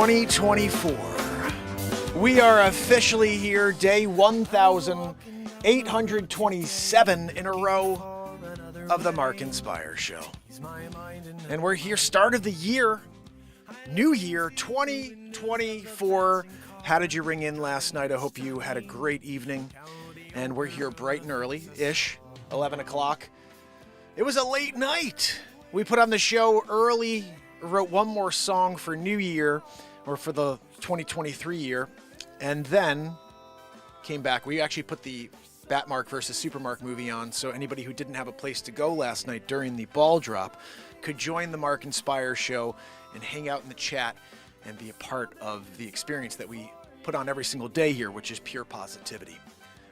2024. We are officially here, day 1,827 in a row of the Mark Inspire Show. And we're here, start of the year, new year, 2024. How did you ring in last night? I hope you had a great evening. And we're here bright and early-ish, 11 o'clock. It was a late night. We put on the show early, wrote one more song for New Year, or for the 2023 year, and then came back. We actually put the Batmark versus Supermark movie on, so anybody who didn't have a place to go last night during the ball drop could join the Mark Inspire Show and hang out in the chat and be a part of the experience that we put on every single day here, which is pure positivity.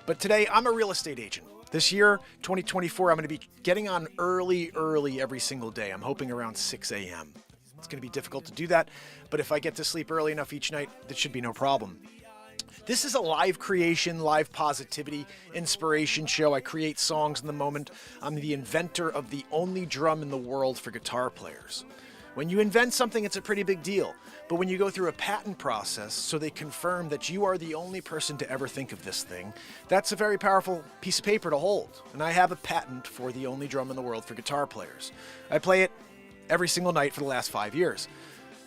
But today, I'm a real estate agent. This year, 2024, I'm going to be getting on early every single day. I'm hoping around 6 a.m. It's going to be difficult to do that, but if I get to sleep early enough each night, that should be no problem. This is a live creation, live positivity, inspiration show. I create songs in the moment. I'm the inventor of the only drum in the world for guitar players. When you invent something, it's a pretty big deal. But when you go through a patent process, so they confirm that you are the only person to ever think of this thing, that's a very powerful piece of paper to hold. And I have a patent for the only drum in the world for guitar players. I play it every single night for the last 5 years.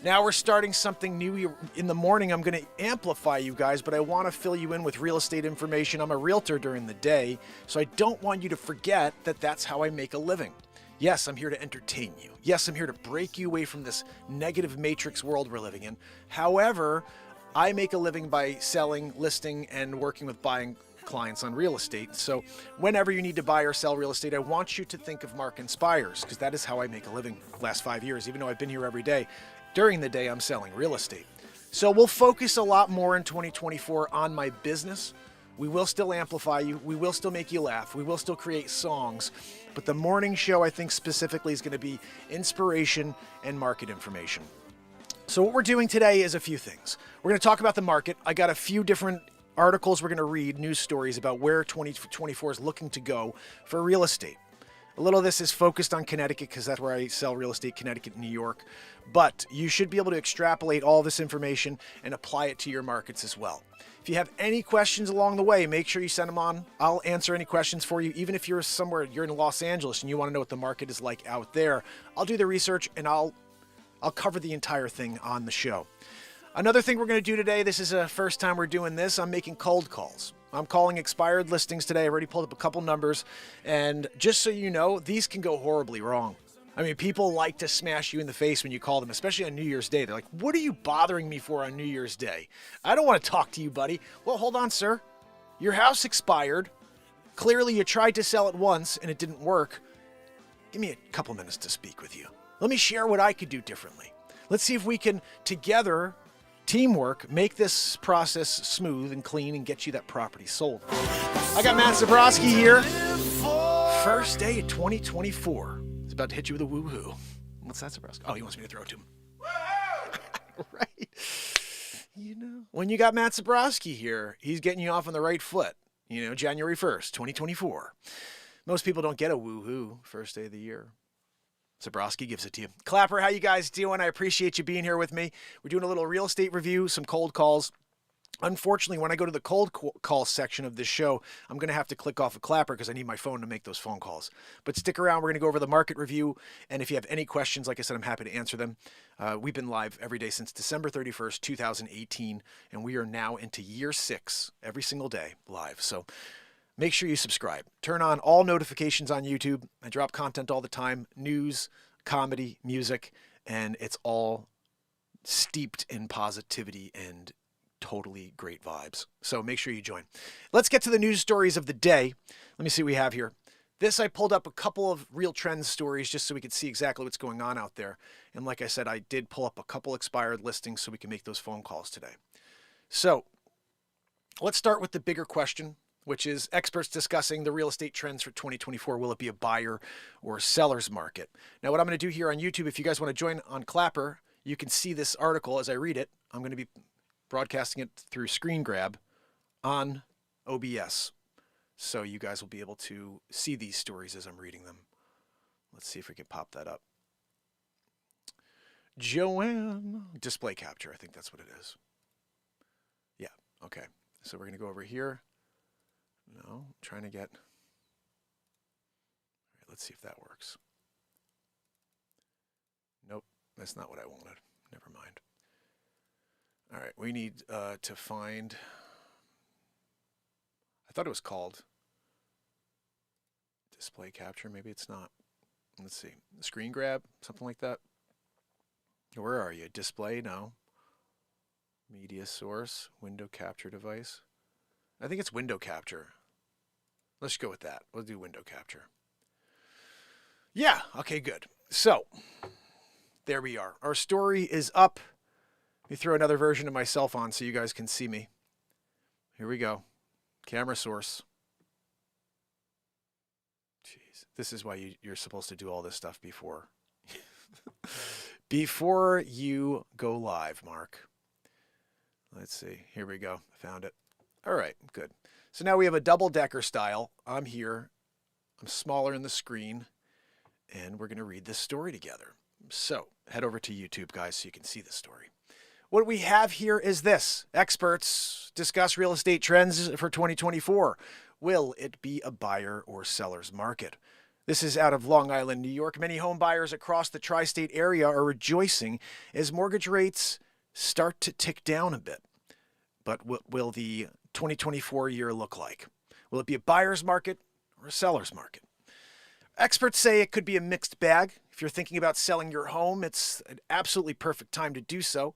Now we're starting something new. In the morning, I'm going to amplify you guys, but I want to fill you in with real estate information. I'm a realtor during the day, so I don't want you to forget that that's how I make a living. Yes, I'm here to entertain you. Yes, I'm here to break you away from this negative matrix world we're living in. However, I make a living by selling, listing, and working with buying clients on real estate. So whenever you need to buy or sell real estate, I want you to think of Mark Inspires, because that is how I make a living the last 5 years, even though I've been here every day. During the day, I'm selling real estate. So we'll focus a lot more in 2024 on my business. We will still amplify you. We will still make you laugh. We will still create songs. But the morning show, I think specifically, is going to be inspiration and market information. So what we're doing today is a few things. We're going to talk about the market. I got a few different articles we're going to read, news stories about where 2024 is looking to go for real estate. A little of this is focused on Connecticut because that's where I sell real estate, Connecticut and New York. But you should be able to extrapolate all this information and apply it to your markets as well. If you have any questions along the way, make sure you send them on. I'll answer any questions for you. Even if you're somewhere, you're in Los Angeles and you want to know what the market is like out there, I'll do the research and I'll cover the entire thing on the show. Another thing we're going to do today, this is the first time we're doing this, I'm making cold calls. I'm calling expired listings today. I've already pulled up a couple numbers. And just so you know, these can go horribly wrong. I mean, people like to smash you in the face when you call them, especially on New Year's Day. They're like, what are you bothering me for on New Year's Day? I don't want to talk to you, buddy. Well, hold on, sir. Your house expired. Clearly, you tried to sell it once and it didn't work. Give me a couple minutes to speak with you. Let me share what I could do differently. Let's see if we can, together, teamwork, make this process smooth and clean and get you that property sold. I got Matt Zabrowski here. First day of 2024. He's about to hit you with a woohoo. What's that, Zabrowski? Oh, he wants me to throw it to him. Right. You know, when you got Matt Zabrowski here, he's getting you off on the right foot. You know, January 1st, 2024. Most people don't get a woohoo first day of the year. Zabrowski gives it to you. Clapper, how you guys doing? I appreciate you being here with me. We're doing a little real estate review, some cold calls. Unfortunately, when I go to the cold call section of this show, I'm going to have to click off a Clapper because I need my phone to make those phone calls. But stick around. We're going to go over the market review. And if you have any questions, like I said, I'm happy to answer them. We've been live every day since December 31st, 2018. And we are now into year 6 every single day live. So make sure you subscribe. Turn on all notifications on YouTube. I drop content all the time. News, comedy, music, and it's all steeped in positivity and totally great vibes. So make sure you join. Let's get to the news stories of the day. Let me see what we have here. This, I pulled up a couple of real trends stories just so we could see exactly what's going on out there. And like I said, I did pull up a couple expired listings so we can make those phone calls today. So let's start with the bigger question, which is experts discussing the real estate trends for 2024. Will it be a buyer or seller's market? Now, what I'm going to do here on YouTube, if you guys want to join on Clapper, you can see this article as I read it. I'm going to be broadcasting it through screen grab on OBS. So you guys will be able to see these stories as I'm reading them. Let's see if we can pop that up. Joanne. Display capture, I think that's what it is. Yeah, okay. So we're going to go over here. No, I'm trying to get... All right, let's see if that works. Nope, that's not what I wanted. Never mind. All right, we need to find... I thought it was called display capture. Maybe it's not. Let's see. Screen grab, something like that. Where are you? Display? No. Media source, window capture device. I think it's window capture. Let's go with that. We'll do window capture. Yeah, okay, good. So, there we are. Our story is up. Let me throw another version of myself on so you guys can see me. Here we go. Camera source. Jeez, this is why you're supposed to do all this stuff before. Before you go live, Mark. Let's see. Here we go. Found it. All right, good. So now we have a double-decker style. I'm here. I'm smaller in the screen. And we're going to read this story together. So head over to YouTube, guys, so you can see the story. What we have here is this. Experts discuss real estate trends for 2024. Will it be a buyer or seller's market? This is out of Long Island, New York. Many home buyers across the tri-state area are rejoicing as mortgage rates start to tick down a bit. But what will the 2024 year look like? Will it be a buyer's market or a seller's market? Experts say it could be a mixed bag. If you're thinking about selling your home, it's an absolutely perfect time to do so,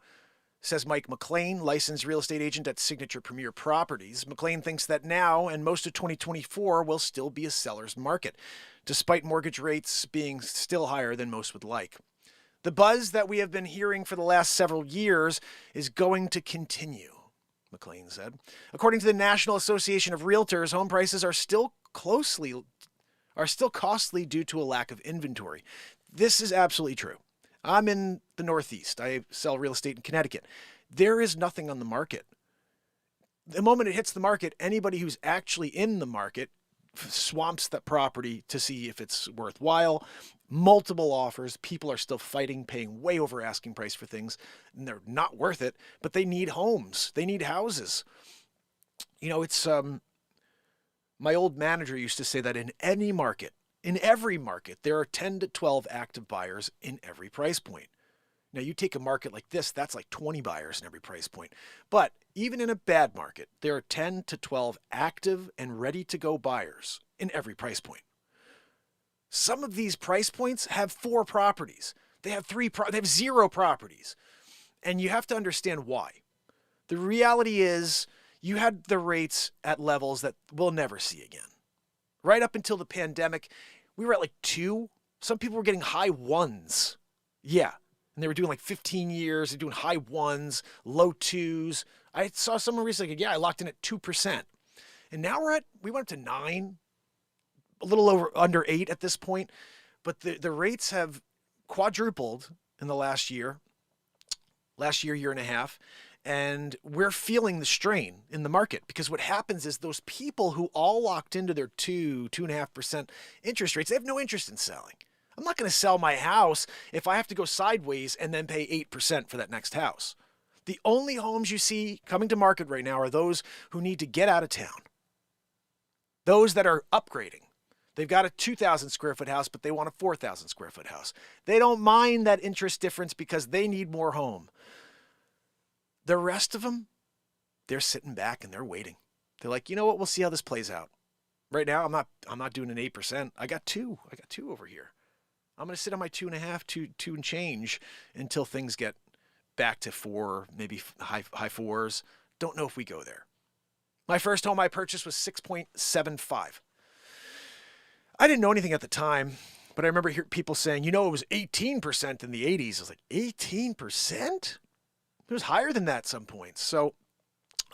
says Mike McLean, licensed real estate agent at Signature Premier Properties. McLean thinks that now and most of 2024 will still be a seller's market, despite mortgage rates being still higher than most would like. The buzz that we have been hearing for the last several years is going to continue, McLean said. According to the National Association of Realtors, home prices are still costly due to a lack of inventory. This is absolutely true. I'm in the Northeast. I sell real estate in Connecticut. There is nothing on the market. The moment it hits the market, anybody who's actually in the market swamps that property to see if it's worthwhile. Multiple offers. People are still fighting, paying way over asking price for things, and they're not worth it, but they need homes. They need houses. You know, it's my old manager used to say that in any market, in every market, there are 10 to 12 active buyers in every price point. Now, you take a market like this, that's like 20 buyers in every price point. But even in a bad market, there are 10 to 12 active and ready-to-go buyers in every price point. Some of these price points have 4 properties. They have 0 properties. And you have to understand why. The reality is you had the rates at levels that we'll never see again. Right up until the pandemic, we were at like 2. Some people were getting high 1s. Yeah. And they were doing like 15 years. They're doing high 1s, low 2s. I saw someone recently, I locked in at 2%. And now we went up to 9, a little under 8 at this point. But the rates have quadrupled in the last year, year and a half. And we're feeling the strain in the market because what happens is those people who all locked into their 2.5% interest rates, they have no interest in selling. I'm not going to sell my house if I have to go sideways and then pay 8% for that next house. The only homes you see coming to market right now are those who need to get out of town. Those that are upgrading. They've got a 2,000 square foot house, but they want a 4,000 square foot house. They don't mind that interest difference because they need more home. The rest of them, they're sitting back and they're waiting. They're like, you know what? We'll see how this plays out. Right now, I'm not doing an 8%. I got 2 over here. I'm going to sit on my 2.5, 2 and change until things get back to 4, maybe high 4s. Don't know if we go there. My first home I purchased was 6.75. I didn't know anything at the time, but I remember people saying, it was 18% in the 80s. I was like, 18%? It was higher than that at some points. So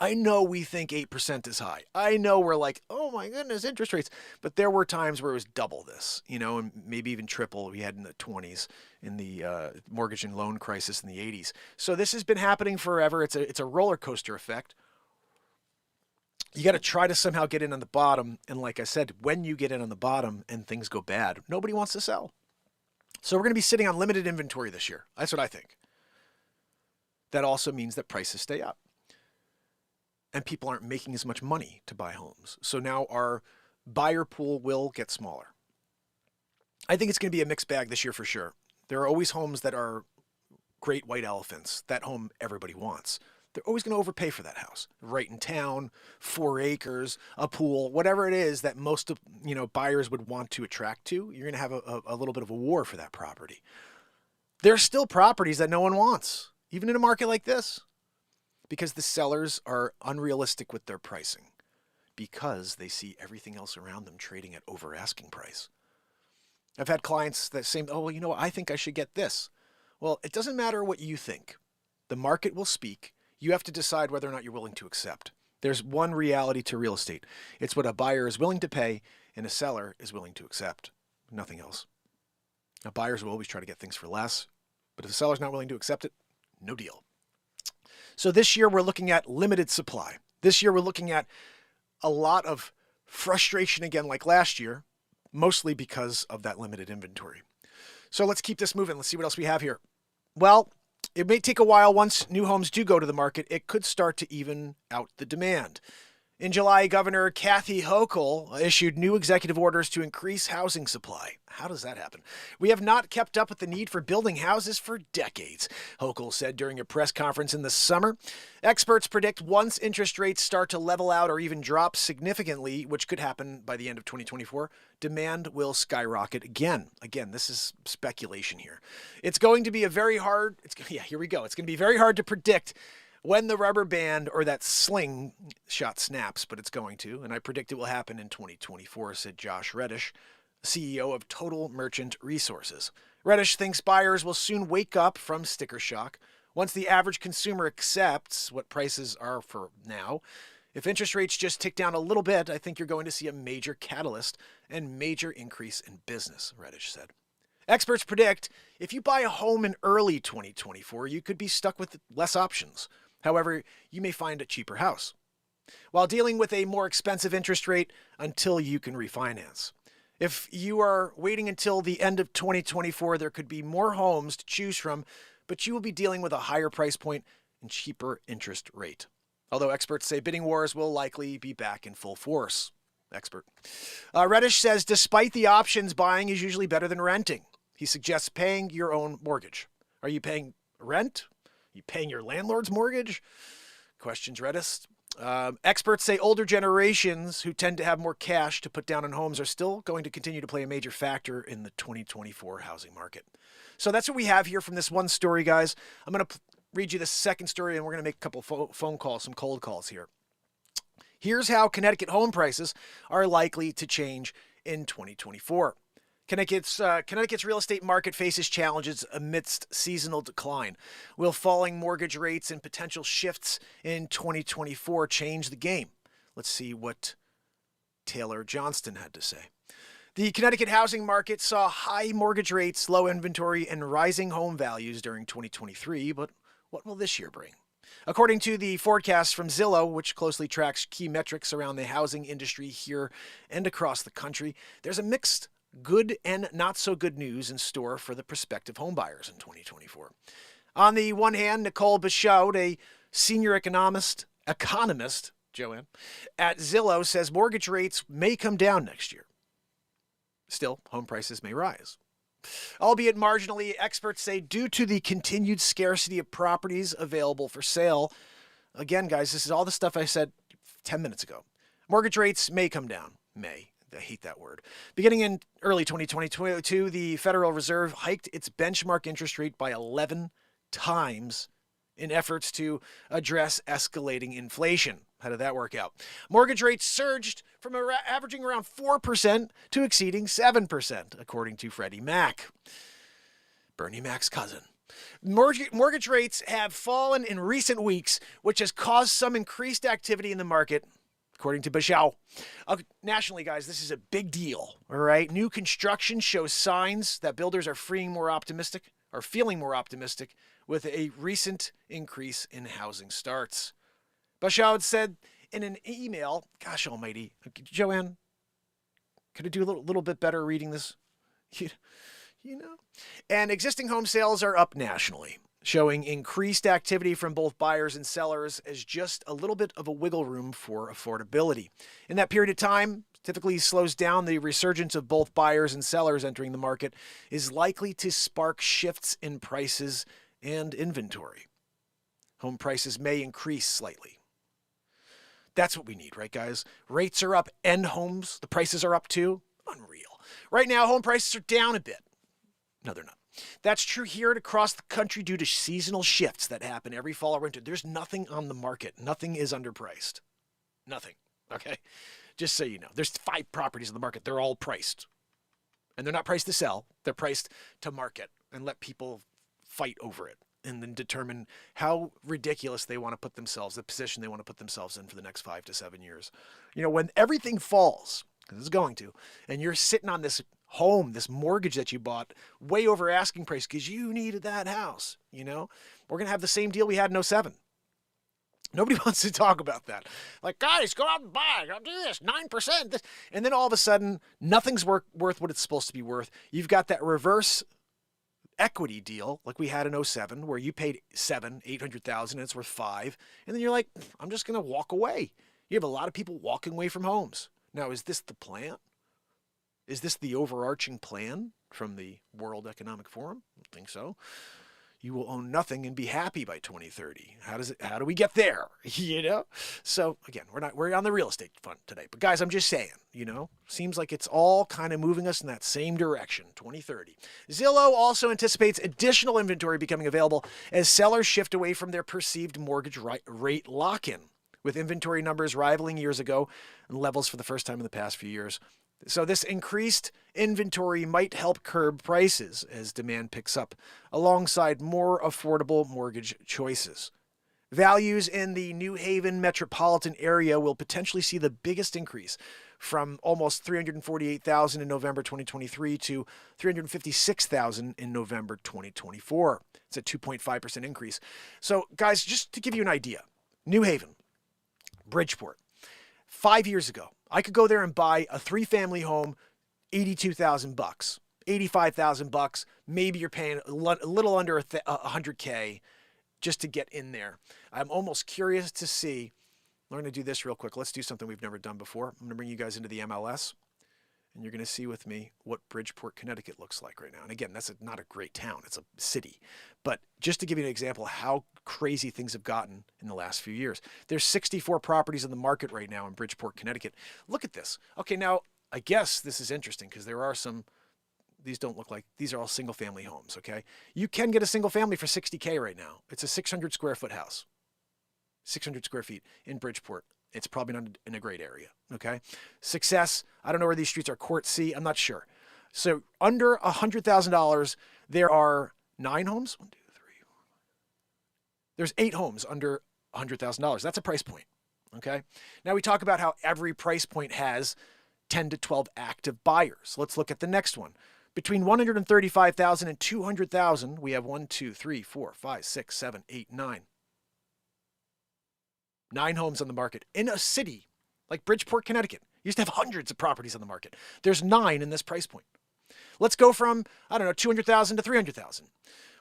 I know we think 8% is high. I know we're like, oh my goodness, interest rates. But there were times where it was double this, and maybe even triple we had in the 20s in the mortgage and loan crisis in the 80s. So this has been happening forever. It's a roller coaster effect. You got to try to somehow get in on the bottom. And like I said, when you get in on the bottom and things go bad, nobody wants to sell. So we're going to be sitting on limited inventory this year. That's what I think. that also means that prices stay up. And people aren't making as much money to buy homes. So now our buyer pool will get smaller. I think it's going to be a mixed bag this year for sure. There are always homes that are great white elephants, that home everybody wants. They're always going to overpay for that house. Right in town, 4 acres, a pool, whatever it is that most of buyers would want to attract to, you're going to have a little bit of a war for that property. There's still properties that no one wants, even in a market like this, because the sellers are unrealistic with their pricing because they see everything else around them trading at over asking price. I've had clients that say, I think I should get this. Well, it doesn't matter what you think. The market will speak. You have to decide whether or not you're willing to accept. There's one reality to real estate. It's what a buyer is willing to pay and a seller is willing to accept. Nothing else. Now, buyers will always try to get things for less, but if the seller's not willing to accept it, no deal. So this year we're looking at limited supply. This year we're looking at a lot of frustration again like last year, mostly because of that limited inventory. So let's keep this moving. Let's see what else we have here. Well, it may take a while. Once new homes do go to the market, it could start to even out the demand. In July, Governor Kathy Hochul issued new executive orders to increase housing supply. How does that happen? We have not kept up with the need for building houses for decades, Hochul said during a press conference in the summer. Experts predict once interest rates start to level out or even drop significantly, which could happen by the end of 2024, demand will skyrocket again. Again, this is speculation here. It's going to be here we go. It's going to be very hard to predict when the rubber band or that sling shot snaps, but it's going to, and I predict it will happen in 2024, said Josh Reddish, CEO of Total Merchant Resources. Reddish thinks buyers will soon wake up from sticker shock once the average consumer accepts what prices are for now. If interest rates just tick down a little bit, I think you're going to see a major catalyst and major increase in business, Reddish said. Experts predict if you buy a home in early 2024, you could be stuck with less options. However, you may find a cheaper house while dealing with a more expensive interest rate until you can refinance. If you are waiting until the end of 2024, there could be more homes to choose from, but you will be dealing with a higher price point and cheaper interest rate. Although experts say bidding wars will likely be back in full force. Reddish says despite the options, buying is usually better than renting. He suggests paying your own mortgage. Are you paying rent? Are you paying your landlord's mortgage? Questions Reddish. Experts say older generations who tend to have more cash to put down on homes are still going to continue to play a major factor in the 2024 housing market. So that's what we have here from this one story, guys. I'm going to read you the second story, and we're going to make a couple phone calls, some cold calls here. Here's how Connecticut home prices are likely to change in 2024. Connecticut's real estate market faces challenges amidst seasonal decline. Will falling mortgage rates and potential shifts in 2024 change the game? Let's see what Taylor Johnston had to say. The Connecticut housing market saw high mortgage rates, low inventory, and rising home values during 2023, but what will this year bring? According to the forecast from Zillow, which closely tracks key metrics around the housing industry here and across the country, there's a mixed good and not so good news in store for the prospective homebuyers in 2024. On the one hand, Nicole Bichaud, a senior economist, Joanne, at Zillow says mortgage rates may come down next year. Still, home prices may rise. Albeit marginally, experts say due to the continued scarcity of properties available for sale. Again, guys, this is all the stuff I said 10 minutes ago. Mortgage rates may come down. May. I hate that word. Beginning in early 2022, the Federal Reserve hiked its benchmark interest rate by 11 times in efforts to address escalating inflation. How did that work out? Mortgage rates surged from averaging around 4% to exceeding 7%, according to Freddie Mac, Bernie Mac's cousin. Mortgage rates have fallen in recent weeks, which has caused some increased activity in the market, according to Bichaud. Nationally, guys, this is a big deal, all right? New construction shows signs that builders are feeling more optimistic with a recent increase in housing starts. Bichaud said in an email, gosh almighty, Joanne, could I do a little bit better reading this? You know? And existing home sales are up nationally. showing increased activity from both buyers and sellers as just a little bit of a wiggle room for affordability. In that period of time, typically slows down. The resurgence of both buyers and sellers entering the market is likely to spark shifts in prices and inventory. Home prices may increase slightly. That's what we need, right, guys? Rates are up and homes, the prices are up too. Unreal. Right now, home prices are down a bit. No, they're not. That's true here and across the country due to seasonal shifts that happen every fall or winter. There's nothing on the market. Nothing is underpriced. Nothing. Okay? Just so you know. There's 5 properties on the market. They're all priced. And they're not priced to sell. They're priced to market and let people fight over it and then determine how ridiculous they want to put themselves, the position they want to put themselves in for the next 5 to 7 years. You know, when everything falls, because it's going to, and you're sitting on this home, this mortgage that you bought way over asking price because you needed that house, you know, we're going to have the same deal we had in '07. Nobody wants to talk about that. Like, guys, go out and buy. I'll do this, 9%. This. And then all of a sudden, nothing's worth what it's supposed to be worth. You've got that reverse equity deal like we had in '07 where you paid $800,000 and it's worth $5. And then you're like, I'm just going to walk away. You have a lot of people walking away from homes. Now, is this the plan? Is this the overarching plan from the World Economic Forum? I don't think so. You will own nothing and be happy by 2030. How do we get there? You know? So again, we're on the real estate front today. But guys, I'm just saying, you know, seems like it's all kind of moving us in that same direction, 2030. Zillow also anticipates additional inventory becoming available as sellers shift away from their perceived mortgage rate lock-in, with inventory numbers rivaling years ago and levels for the first time in the past few years. So this increased inventory might help curb prices as demand picks up, alongside more affordable mortgage choices. Values in the New Haven metropolitan area will potentially see the biggest increase, from almost $348,000 in November 2023 to $356,000 in November 2024. It's a 2.5% increase. So guys, just to give you an idea, New Haven, Bridgeport, 5 years ago, I could go there and buy a 3-family home, $82,000, $85,000. Maybe you're paying a little under $100K just to get in there. I'm almost curious to see. I'm going to do this real quick. Let's do something we've never done before. I'm going to bring you guys into the MLS, and you're going to see with me what Bridgeport, Connecticut looks like right now. And again, that's not a great town. It's a city. But just to give you an example of how crazy things have gotten in the last few years. There's 64 properties in the market right now in Bridgeport, Connecticut. Look at this. Okay, now, I guess this is interesting because there are some, these don't look like, these are all single family homes, okay? You can get a single family for $60K right now. It's a 600 square foot house, 600 square feet in Bridgeport. It's probably not in a great area, okay? Success, I don't know where these streets are, Court C, I'm not sure. So under $100,000, there are 9 homes. 1, 2, 3, 4. There's 8 homes under $100,000. That's a price point, okay? Now we talk about how every price point has 10 to 12 active buyers. Let's look at the next one. Between $135,000 and $200,000, we have 1, 2, 3, 4, 5, 6, 7, 8, 9. 9 homes on the market in a city like Bridgeport, Connecticut. You used to have hundreds of properties on the market. There's 9 in this price point. Let's go from, I don't know, $200,000 to $300,000.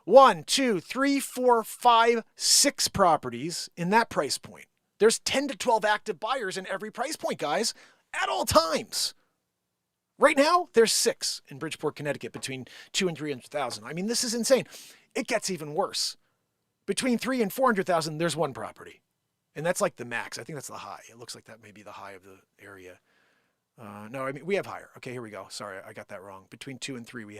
1, 2, 3, 4, 5, 6 properties in that price point. There's 10 to 12 active buyers in every price point, guys, at all times. Right now, there's 6 in Bridgeport, Connecticut, between $200,000 and $300,000. I mean, this is insane. It gets even worse. Between $300,000 and $400,000, there's 1 property. And that's like the max. I think that's the high. It looks like that may be the high of the area. No, I mean, we have higher. Okay, here we go. Sorry, I got that wrong. Between 2 and 3, we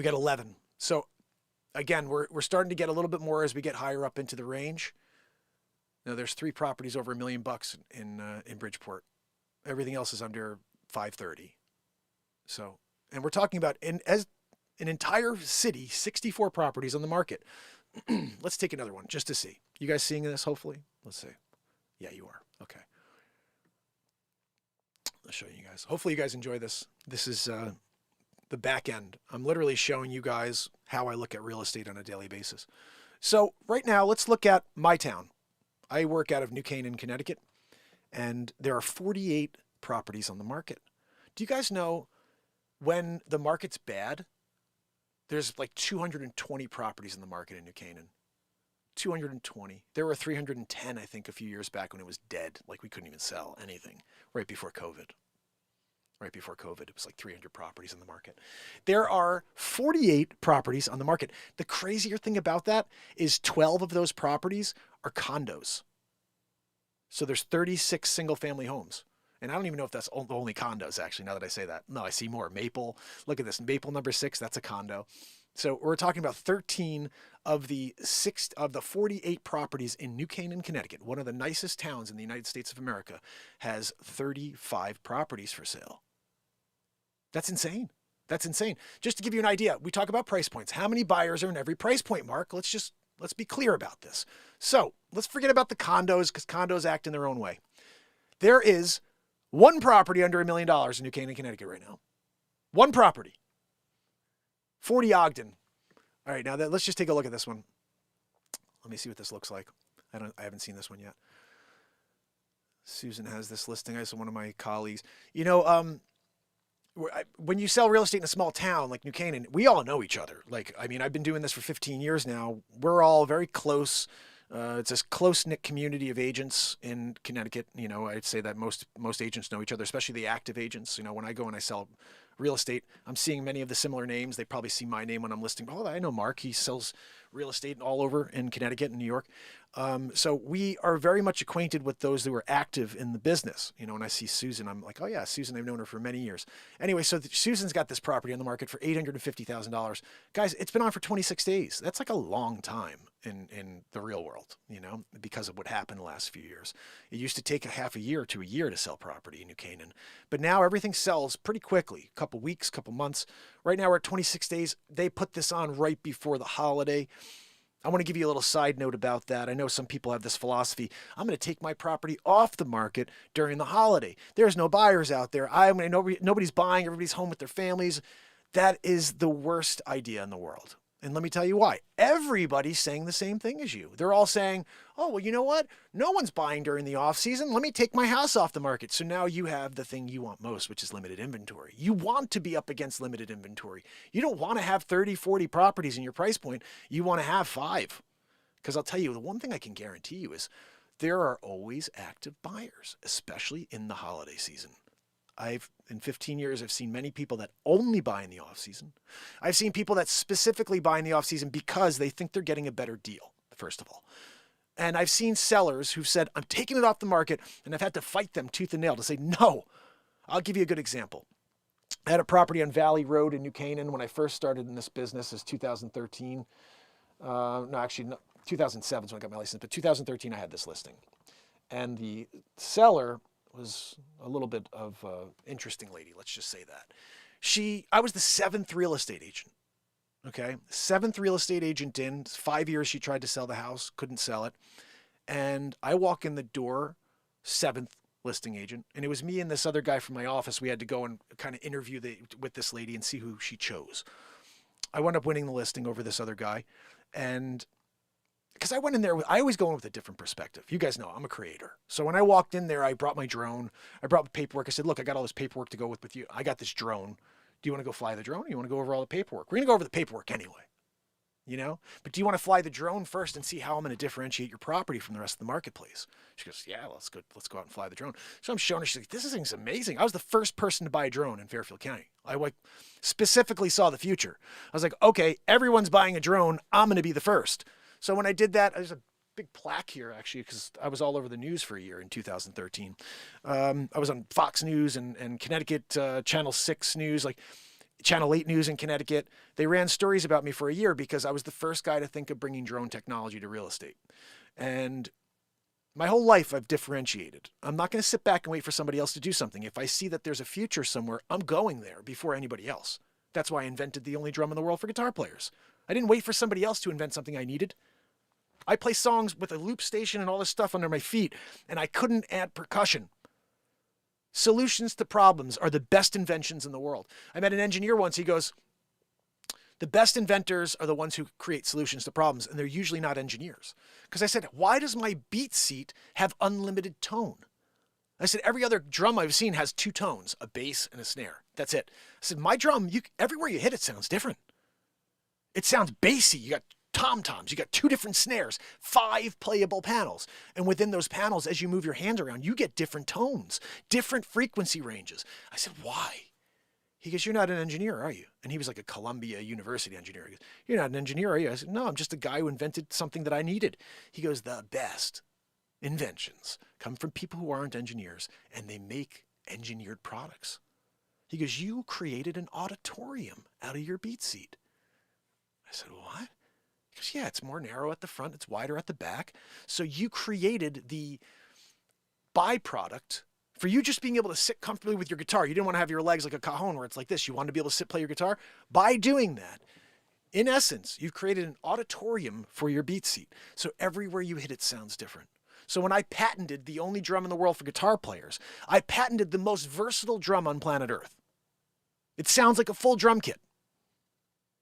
got 11. So again, we're starting to get a little bit more as we get higher up into the range. Now there's 3 properties over $1 million in Bridgeport. Everything else is under 530. So, and we're talking about as an entire city, 64 properties on the market. Let's take another one just to see. You guys seeing this, hopefully? Let's see. Yeah, you are. Okay. I'll show you guys. Hopefully you guys enjoy this. This is the back end. I'm literally showing you guys how I look at real estate on a daily basis. So right now, let's look at my town. I work out of New Canaan, Connecticut, and there are 48 properties on the market. Do you guys know when the market's bad, there's like 220 properties in the market in New Canaan. 220. There were 310, I think, a few years back when it was dead. Like we couldn't even sell anything right before COVID. Right before COVID, it was like 300 properties in the market. There are 48 properties on the market. The crazier thing about that is 12 of those properties are condos. So there's 36 single family homes. And I don't even know if that's only condos, actually, now that I say that. No, I see more. Maple, look at this. Maple number 6, that's a condo. So we're talking about 13 of the 48 properties in New Canaan, Connecticut, one of the nicest towns in the United States of America, has 35 properties for sale. That's insane. That's insane. Just to give you an idea, we talk about price points. How many buyers are in every price point, Mark? Let's be clear about this. So let's forget about the condos because condos act in their own way. There is one property under $1 million in New Canaan, Connecticut right now. One property. 40 Ogden. All right, now let's just take a look at this one. Let me see what this looks like. I haven't seen this one yet. Susan has this listing. I saw one of my colleagues. You know, when you sell real estate in a small town like New Canaan, we all know each other. Like, I mean, I've been doing this for 15 years now. We're all very close. It's a close-knit community of agents in Connecticut. You know, I'd say that most agents know each other, especially the active agents. You know, when I go and I sell real estate, I'm seeing many of the similar names. They probably see my name when I'm listing. Oh, I know Mark. He sells real estate all over in Connecticut and New York. So we are very much acquainted with those who are active in the business. You know, when I see Susan, I'm like, oh yeah, Susan, I've known her for many years. Anyway, so Susan's got this property on the market for $850,000. Guys, it's been on for 26 days. That's like a long time in the real world, you know, because of what happened the last few years. It used to take a half a year to a year to sell property in New Canaan, but now everything sells pretty quickly, a couple weeks, couple months. Right now we're at 26 days. They put this on right before the holiday. I want to give you a little side note about that. I know some people have this philosophy. I'm going to take my property off the market during the holiday. There's no buyers out there. Nobody's buying. Everybody's home with their families. That is the worst idea in the world. And let me tell you why. Everybody's saying the same thing as you. They're all saying, oh, well, you know what? No one's buying during the off season. Let me take my house off the market. So now you have the thing you want most, which is limited inventory. You want to be up against limited inventory. You don't want to have 30, 40 properties in your price point. You want to have 5. Because I'll tell you, the one thing I can guarantee you is there are always active buyers, especially in the holiday season. In 15 years, I've seen many people that only buy in the off season. I've seen people that specifically buy in the off season because they think they're getting a better deal, first of all. And I've seen sellers who've said, I'm taking it off the market, and I've had to fight them tooth and nail to say, no. I'll give you a good example. I had a property on Valley Road in New Canaan when I first started in this business is 2013. 2007 is when I got my license, but 2013 I had this listing. And the seller was a little bit of an interesting lady, let's just say that. I was the 7th real estate agent, okay? 7th real estate agent in, 5 years she tried to sell the house, couldn't sell it. And I walk in the door, 7th listing agent, and it was me and this other guy from my office. We had to go and kind of interview with this lady and see who she chose. I wound up winning the listing over this other guy, and because I went in there, I always go in with a different perspective. You guys know I'm a creator. So when I walked in there, I brought my drone. I brought the paperwork. I said, look, I got all this paperwork to go with you. I got this drone. Do you want to go fly the drone? Or you want to go over all the paperwork? We're going to go over the paperwork anyway, you know? But do you want to fly the drone first and see how I'm going to differentiate your property from the rest of the marketplace? She goes, yeah, let's go out and fly the drone. So I'm showing her, she's like, this thing's amazing. I was the first person to buy a drone in Fairfield County. I specifically saw the future. I was like, okay, everyone's buying a drone. I'm going to be the first. So when I did that, there's a big plaque here, actually, because I was all over the news for a year in 2013. I was on Fox News and Connecticut Channel 6 News, like Channel 8 News in Connecticut. They ran stories about me for a year because I was the first guy to think of bringing drone technology to real estate. And my whole life, I've differentiated. I'm not going to sit back and wait for somebody else to do something. If I see that there's a future somewhere, I'm going there before anybody else. That's why I invented the only drum in the world for guitar players. I didn't wait for somebody else to invent something I needed. I play songs with a loop station and all this stuff under my feet, and I couldn't add percussion. Solutions to problems are the best inventions in the world. I met an engineer once. He goes, the best inventors are the ones who create solutions to problems, and they're usually not engineers. Because I said, why does my BeatSeat have unlimited tone? I said, every other drum I've seen has 2 tones, a bass and a snare. That's it. I said, my drum, everywhere you hit it sounds different. It sounds bassy. You got tom-toms. You got 2 different snares, 5 playable panels. And within those panels, as you move your hands around, you get different tones, different frequency ranges. I said, why? He goes, you're not an engineer, are you? And he was like a Columbia University engineer. He goes, you're not an engineer, are you? I said, no, I'm just a guy who invented something that I needed. He goes, the best inventions come from people who aren't engineers, and they make engineered products. He goes, you created an auditorium out of your BeatSeat. I said, what? He goes, yeah, it's more narrow at the front, it's wider at the back. So you created the byproduct for you just being able to sit comfortably with your guitar. You didn't want to have your legs like a cajon where it's like this. You wanted to be able to sit, play your guitar. By doing that, in essence, you've created an auditorium for your BeatSeat. So everywhere you hit it sounds different. So when I patented the only drum in the world for guitar players, I patented the most versatile drum on planet Earth. It sounds like a full drum kit.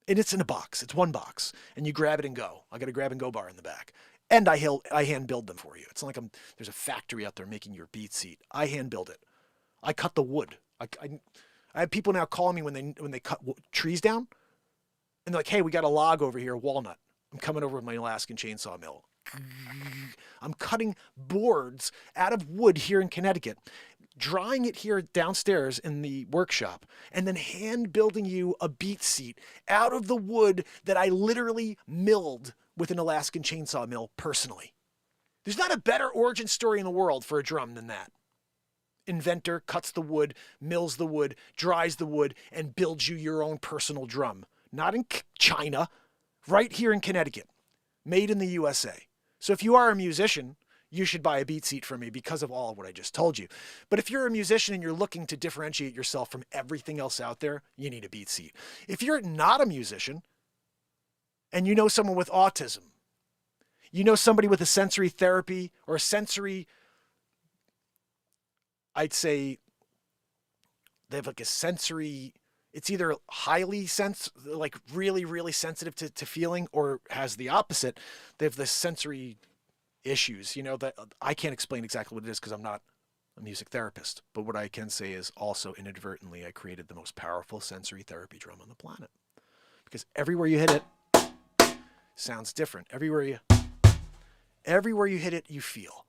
And it's in a box. It's one box. And you grab it and go. I got a grab and go bar in the back. And I hand build them for you. It's not like there's a factory out there making your BeatSeat. I hand build it. I cut the wood. I have people now calling me when they cut trees down. And they're like, hey, we got a log over here, walnut. I'm coming over with my Alaskan chainsaw mill. I'm cutting boards out of wood here in Connecticut, drying it here downstairs in the workshop, and then hand building you a BeatSeat out of the wood that I literally milled with an Alaskan chainsaw mill personally. There's not a better origin story in the world for a drum than that. Inventor cuts the wood, mills the wood, dries the wood, and builds you your own personal drum. Not in China, right here in Connecticut. Made in the USA. So if you are a musician, you should buy a BeatSeat from me because of all of what I just told you. But if you're a musician and you're looking to differentiate yourself from everything else out there, you need a BeatSeat. If you're not a musician and you know someone with autism, you know somebody with a sensory therapy or a sensory, I'd say they have like a sensory, it's either highly like really, really sensitive to feeling, or has the opposite. They have this sensory issues, that I can't explain exactly what it is because I'm not a music therapist. But what I can say is also inadvertently, I created the most powerful sensory therapy drum on the planet. Because everywhere you hit it, sounds different. Everywhere you hit it, you feel.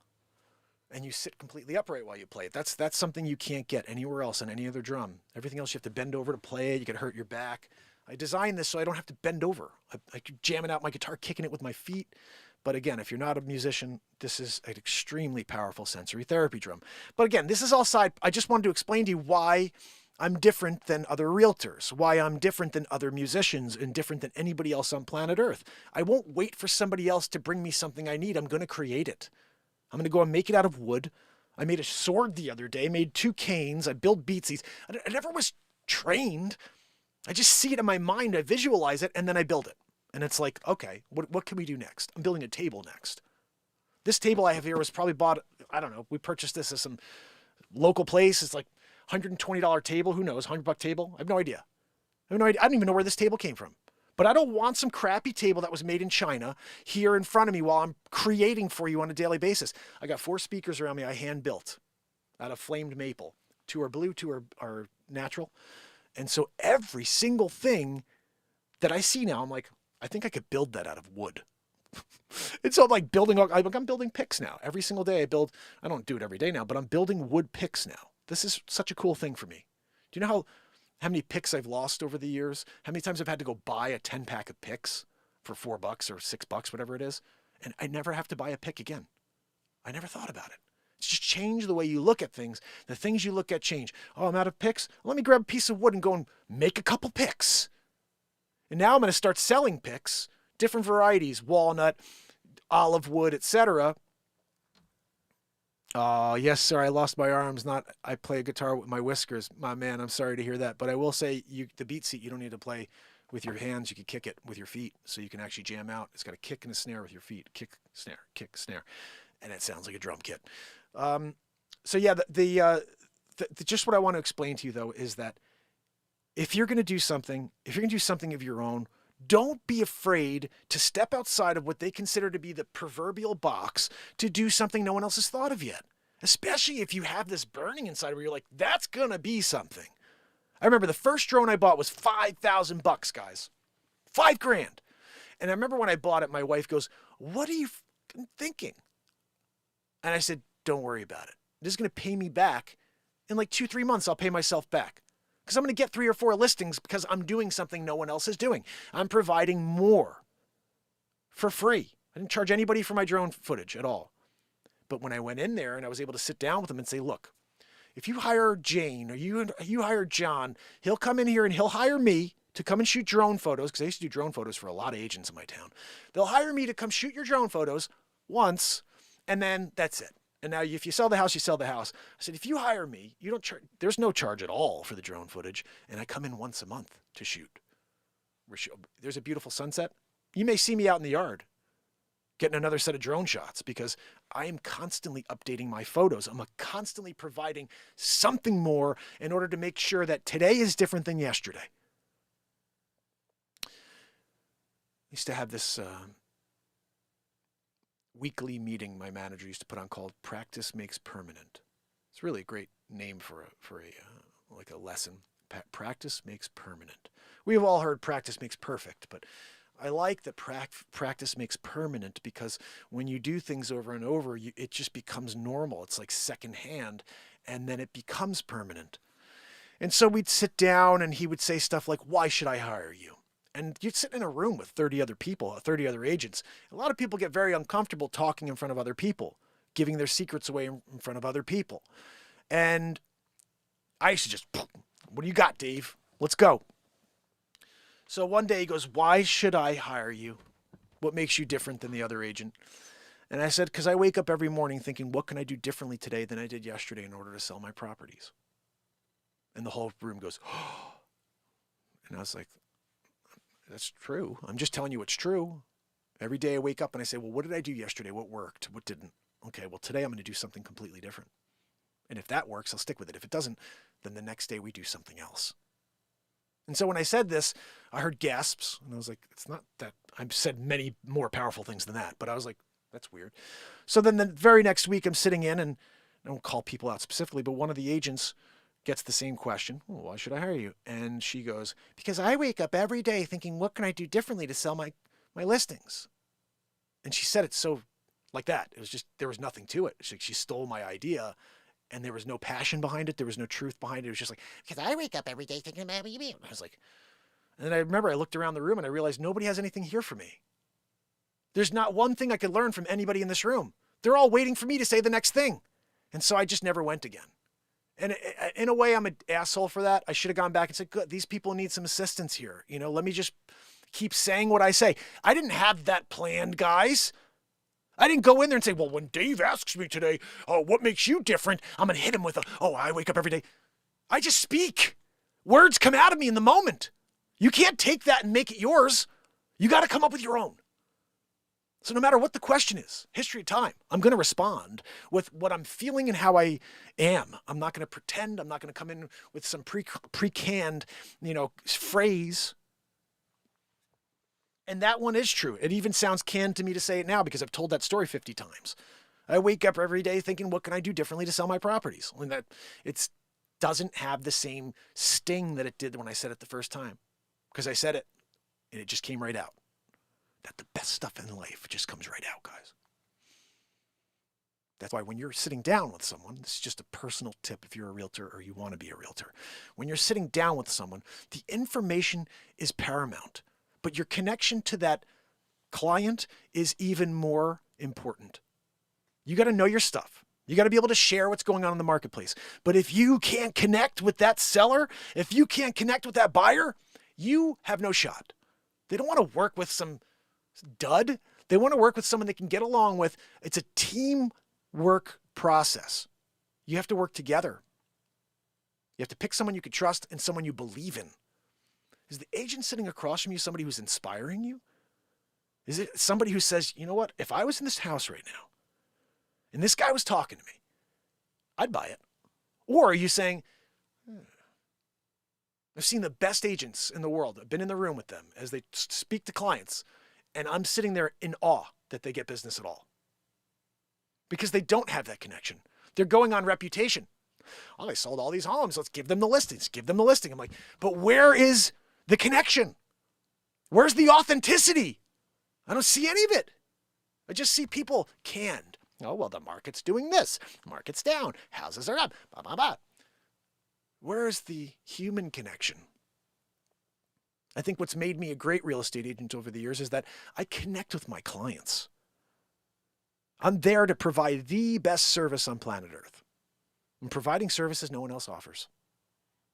And you sit completely upright while you play it. That's something you can't get anywhere else on any other drum. Everything else you have to bend over to play it. You could hurt your back. I designed this so I don't have to bend over. I could jam it out my guitar, kicking it with my feet. But again, if you're not a musician, this is an extremely powerful sensory therapy drum. But again, this is all side. I just wanted to explain to you why I'm different than other realtors, why I'm different than other musicians, and different than anybody else on planet Earth. I won't wait for somebody else to bring me something I need. I'm going to create it. I'm going to go and make it out of wood. I made a sword the other day, made 2 canes. I built BeatSeats. I never was trained. I just see it in my mind. I visualize it, and then I build it. And it's like, okay, what can we do next? I'm building a table next. This table I have here was probably bought, I don't know, we purchased this at some local place. It's like $120 table. Who knows? $100 table. I have no idea. I don't even know where this table came from. But I don't want some crappy table that was made in China here in front of me while I'm creating for you on a daily basis. I got 4 speakers around me I hand built out of flamed maple. 2 are blue, 2 are natural. And so every single thing that I see now, I'm like, I think I could build that out of wood. And so I'm like I'm building picks now. Every single day I don't do it every day now, but I'm building wood picks now. This is such a cool thing for me. Do you know how many picks I've lost over the years? How many times I've had to go buy a 10-pack of picks for $4 or $6, whatever it is, and I never have to buy a pick again. I never thought about it. It's just change the way you look at things. The things you look at change. Oh, I'm out of picks? Let me grab a piece of wood and go and make a couple picks. And now I'm going to start selling picks, different varieties, walnut, olive wood, etc. Oh, yes, sir, I lost my arms. I play a guitar with my whiskers. My man, I'm sorry to hear that. But I will say, the BeatSeat, you don't need to play with your hands. You can kick it with your feet, so you can actually jam out. It's got a kick and a snare with your feet. Kick, snare. And it sounds like a drum kit. So yeah, just what I want to explain to you, though, is that if you're going to do something of your own, don't be afraid to step outside of what they consider to be the proverbial box to do something no one else has thought of yet. especially if you have this burning inside where you're like, that's going to be something. I remember the first drone I bought was $5,000, guys. $5,000. And I remember when I bought it, my wife goes, what are you thinking? And I said, don't worry about it. This is going to pay me back. In like 2-3 months, I'll pay myself back. Because I'm going to get 3 or 4 listings because I'm doing something no one else is doing. I'm providing more for free. I didn't charge anybody for my drone footage at all. But when I went in there and I was able to sit down with them and say, look, if you hire Jane or you hire John, he'll come in here and he'll hire me to come and shoot drone photos, because I used to do drone photos for a lot of agents in my town. They'll hire me to come shoot your drone photos once, and then that's it. And now if you sell the house, you sell the house. I said, if you hire me, you don't charge, there's no charge at all for the drone footage, and I come in once a month to shoot. There's a beautiful sunset. You may see me out in the yard getting another set of drone shots because I am constantly updating my photos. I'm constantly providing something more in order to make sure that today is different than yesterday. I used to have this weekly meeting my manager used to put on called Practice Makes Permanent. It's really a great name for a lesson. Practice makes permanent. We've all heard practice makes perfect, but I like that practice makes permanent because when you do things over and over, it just becomes normal. It's like secondhand, and then it becomes permanent. And so we'd sit down and he would say stuff like, why should I hire you? And you'd sit in a room with 30 other people, 30 other agents. A lot of people get very uncomfortable talking in front of other people, giving their secrets away in front of other people. And I used to just, what do you got, Dave? Let's go. So one day he goes, why should I hire you? What makes you different than the other agent? And I said, because I wake up every morning thinking, what can I do differently today than I did yesterday in order to sell my properties? And the whole room goes, oh. And I was like, that's true. I'm just telling you what's true. Every day I wake up and I say, well, what did I do yesterday? What worked? What didn't? Okay, well, today I'm going to do something completely different. And if that works, I'll stick with it. If it doesn't, then the next day we do something else. And so when I said this, I heard gasps, and I was like, it's not that. I've said many more powerful things than that, but I was like, that's weird. So then the very next week I'm sitting in, and I don't call people out specifically, but one of the agents gets the same question. Well, why should I hire you? And she goes, because I wake up every day thinking, what can I do differently to sell my listings? And she said it so like that. It was just, there was nothing to it. She stole my idea. And there was no passion behind it. There was no truth behind it. It was just like, because I wake up every day thinking about what you mean. I was like, and then I remember I looked around the room and I realized nobody has anything here for me. There's not one thing I could learn from anybody in this room. They're all waiting for me to say the next thing. And so I just never went again. And in a way, I'm an asshole for that. I should have gone back and said, good, these people need some assistance here. You know, let me just keep saying what I say. I didn't have that planned, guys. I didn't go in there and say, well, when Dave asks me today, oh, what makes you different? I'm going to hit him with I wake up every day. I just speak. Words come out of me in the moment. You can't take that and make it yours. You got to come up with your own. So no matter what the question is, history of time, I'm going to respond with what I'm feeling and how I am. I'm not going to pretend. I'm not going to come in with some pre-canned, phrase. And that one is true. It even sounds canned to me to say it now because I've told that story 50 times. I wake up every day thinking, what can I do differently to sell my properties? When that it doesn't have the same sting that it did when I said it the first time. Because I said it and it just came right out. That the best stuff in life just comes right out, guys. That's why when you're sitting down with someone, this is just a personal tip if you're a realtor or you want to be a realtor. When you're sitting down with someone, the information is paramount. But your connection to that client is even more important. You got to know your stuff. You got to be able to share what's going on in the marketplace. But if you can't connect with that seller, if you can't connect with that buyer, you have no shot. They don't want to work with some dud. They want to work with someone they can get along with. It's a teamwork process. You have to work together. You have to pick someone you can trust and someone you believe in. Is the agent sitting across from you somebody who's inspiring you? Is it somebody who says, you know what, if I was in this house right now and this guy was talking to me, I'd buy it? Or are you saying, I've seen the best agents in the world. I've been in the room with them as they speak to clients, and I'm sitting there in awe that they get business at all. Because they don't have that connection. They're going on reputation. Oh, they sold all these homes. Let's give them the listings. Give them the listing. I'm like, but where is the connection? Where's the authenticity? I don't see any of it. I just see people canned. Oh, well, the market's doing this. The market's down. Houses are up. Blah, blah, blah. Where's the human connection? I think what's made me a great real estate agent over the years is that I connect with my clients. I'm there to provide the best service on planet Earth. I'm providing services no one else offers.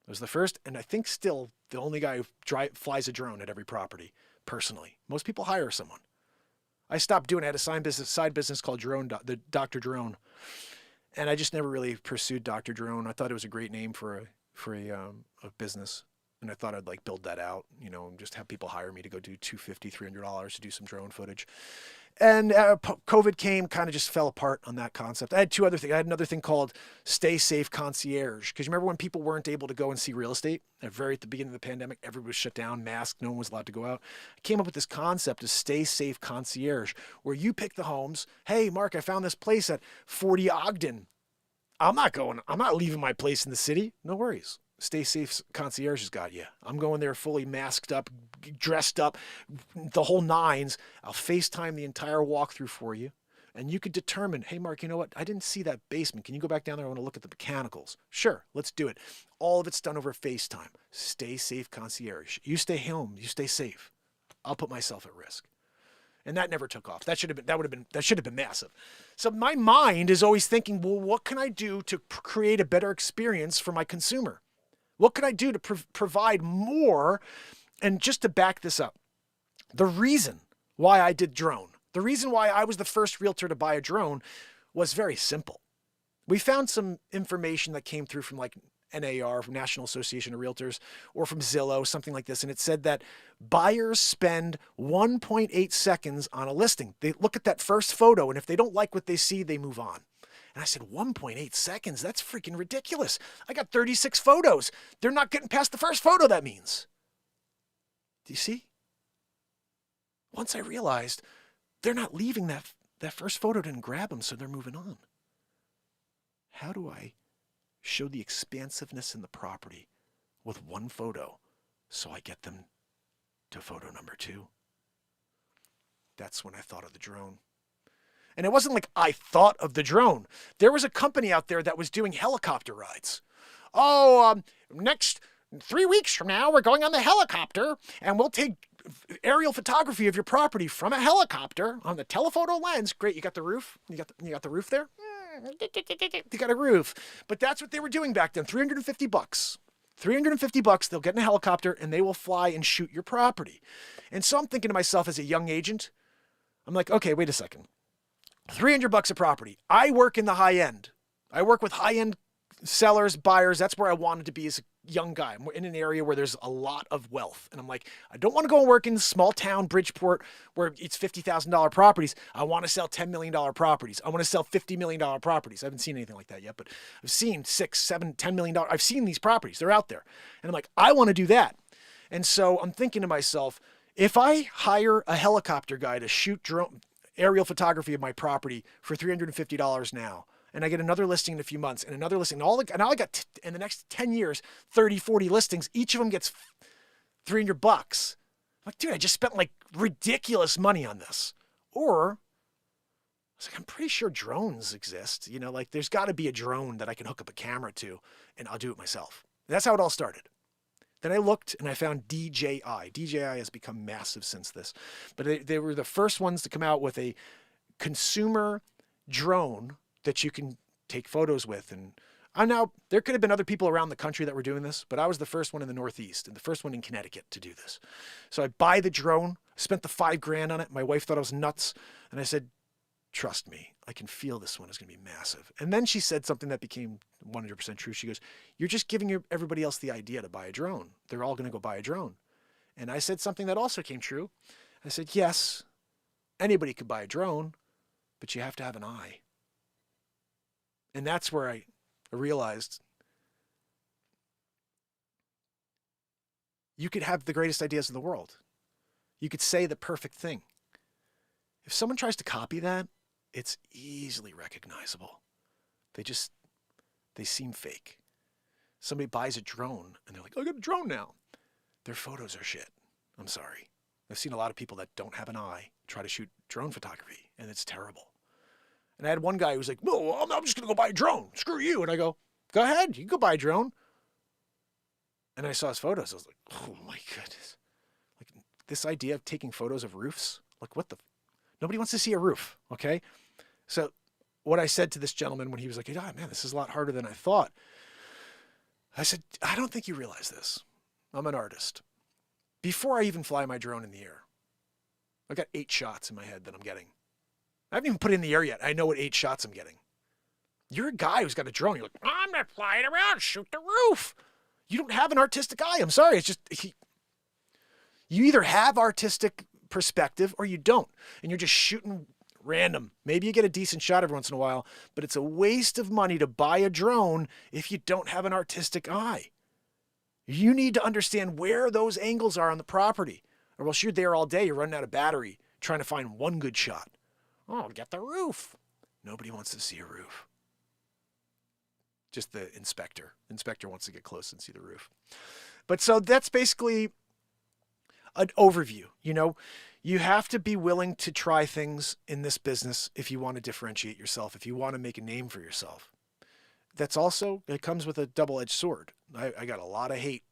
I was the first, and I think still the only guy who flies a drone at every property, personally. Most people hire someone. I stopped doing it. I had a side business called the Dr. Drone. And I just never really pursued Dr. Drone. I thought it was a great name for a business. And I thought I'd like build that out, you know, and just have people hire me to go do $250, $300 to do some drone footage. And COVID came, kind of just fell apart on that concept. I had two other things. I had another thing called Stay Safe Concierge. Because you remember when people weren't able to go and see real estate? At the beginning of the pandemic, everybody was shut down, masked, no one was allowed to go out. I came up with this concept of Stay Safe Concierge, where you pick the homes. Hey, Mark, I found this place at 40 Ogden. I'm not leaving my place in the city. No worries. Stay Safe Concierge has got you. I'm going there fully masked up, dressed up, the whole nines. I'll FaceTime the entire walkthrough for you. And you could determine, hey, Mark, you know what? I didn't see that basement. Can you go back down there? I want to look at the mechanicals. Sure, let's do it. All of it's done over FaceTime. Stay Safe Concierge. You stay home. You stay safe. I'll put myself at risk. And that never took off. That should have been massive. So my mind is always thinking, well, what can I do to create a better experience for my consumer? What could I do to provide more? And just to back this up, the reason why I did drone, the reason why I was the first realtor to buy a drone was very simple. We found some information that came through from like NAR, from National Association of Realtors, or from Zillow, something like this. And it said that buyers spend 1.8 seconds on a listing. They look at that first photo, and if they don't like what they see, they move on. And I said, 1.8 seconds? That's freaking ridiculous. I got 36 photos. They're not getting past the first photo, that means. Do you see? Once I realized they're not leaving that first photo didn't grab them, so they're moving on. How do I show the expansiveness in the property with one photo so I get them to photo number 2? That's when I thought of the drone. And it wasn't like I thought of the drone. There was a company out there that was doing helicopter rides. Next 3 weeks from now, we're going on the helicopter and we'll take aerial photography of your property from a helicopter on the telephoto lens. Great, you got the roof? You got the roof there? You got a roof. But that's what they were doing back then, $350. $350, they'll get in a helicopter and they will fly and shoot your property. And so I'm thinking to myself as a young agent, I'm like, okay, wait a second. $300 a property. I work in the high end. I work with high-end sellers, buyers. That's where I wanted to be as a young guy. I'm in an area where there's a lot of wealth. And I'm like, I don't want to go and work in small town Bridgeport where it's $50,000 properties. I want to sell $10 million properties. I want to sell $50 million properties. I haven't seen anything like that yet, but I've seen $6, $7, $10 million. I've seen these properties. They're out there. And I'm like, I want to do that. And so I'm thinking to myself, if I hire a helicopter guy to shoot aerial photography of my property for $350 now, and I get another listing in a few months and another listing, and now I got in the next 10 years, 30, 40 listings, each of them gets $300. I'm like, dude, I just spent like ridiculous money on this. Or I was like, I'm pretty sure drones exist. You know, like there's got to be a drone that I can hook up a camera to and I'll do it myself. And that's how it all started. Then I looked and I found DJI. DJI has become massive since this. But they were the first ones to come out with a consumer drone that you can take photos with. And there could have been other people around the country that were doing this, but I was the first one in the Northeast and the first one in Connecticut to do this. So I buy the drone, spent the $5,000 on it. My wife thought I was nuts. And I said, trust me, I can feel this one is going to be massive. And then she said something that became 100% true. She goes, you're just giving everybody else the idea to buy a drone. They're all going to go buy a drone. And I said something that also came true. I said, yes, anybody could buy a drone, but you have to have an eye. And that's where I realized you could have the greatest ideas in the world. You could say the perfect thing. If someone tries to copy that, it's easily recognizable. They seem fake. Somebody buys a drone and they're like, I got a drone now. Their photos are shit. I'm sorry. I've seen a lot of people that don't have an eye try to shoot drone photography, and it's terrible. And I had one guy who was like, well, I'm just going to go buy a drone. Screw you. And I go ahead. You can go buy a drone. And I saw his photos. I was like, oh my goodness. Like this idea of taking photos of roofs, like what the, nobody wants to see a roof. Okay. So what I said to this gentleman when he was like, oh man, this is a lot harder than I thought. I said, I don't think you realize this. I'm an artist. Before I even fly my drone in the air, I got 8 shots in my head that I'm getting. I haven't even put it in the air yet. I know what 8 shots I'm getting. You're a guy who's got a drone. You're like, I'm not flying around, shoot the roof. You don't have an artistic eye. I'm sorry. It's just, you either have artistic perspective or you don't. And you're just shooting random. Maybe you get a decent shot every once in a while, but it's a waste of money to buy a drone if you don't have an artistic eye. You need to understand where those angles are on the property, or else you're there all day. You're running out of battery trying to find one good shot. Oh, get the roof. Nobody wants to see a roof. Just the inspector. Inspector wants to get close and see the roof. But so that's basically an overview. You know, you have to be willing to try things in this business if you want to differentiate yourself, if you want to make a name for yourself. That's also, it comes with a double-edged sword. I got a lot of hate.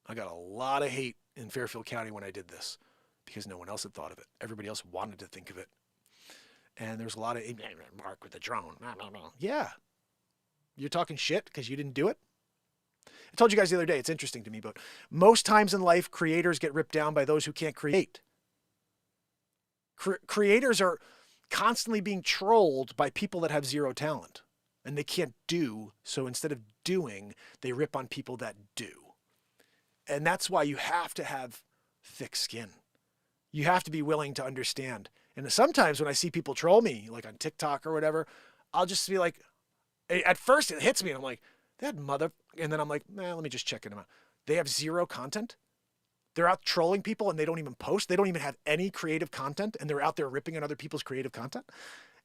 I got a lot of hate in Fairfield County when I did this because no one else had thought of it. Everybody else wanted to think of it. And there's a lot of, Mark with a drone. No. Yeah. You're talking shit because you didn't do it? I told you guys the other day, it's interesting to me, but most times in life, creators get ripped down by those who can't create. Creators are constantly being trolled by people that have zero talent and they can't do. So instead of doing, they rip on people that do. And that's why you have to have thick skin. You have to be willing to understand. And sometimes when I see people troll me, like on TikTok or whatever, I'll just be like, at first it hits me and I'm like, that mother, and then I'm like, let me just check it out. They have zero content. They're out trolling people and they don't even post. They don't even have any creative content and they're out there ripping on other people's creative content.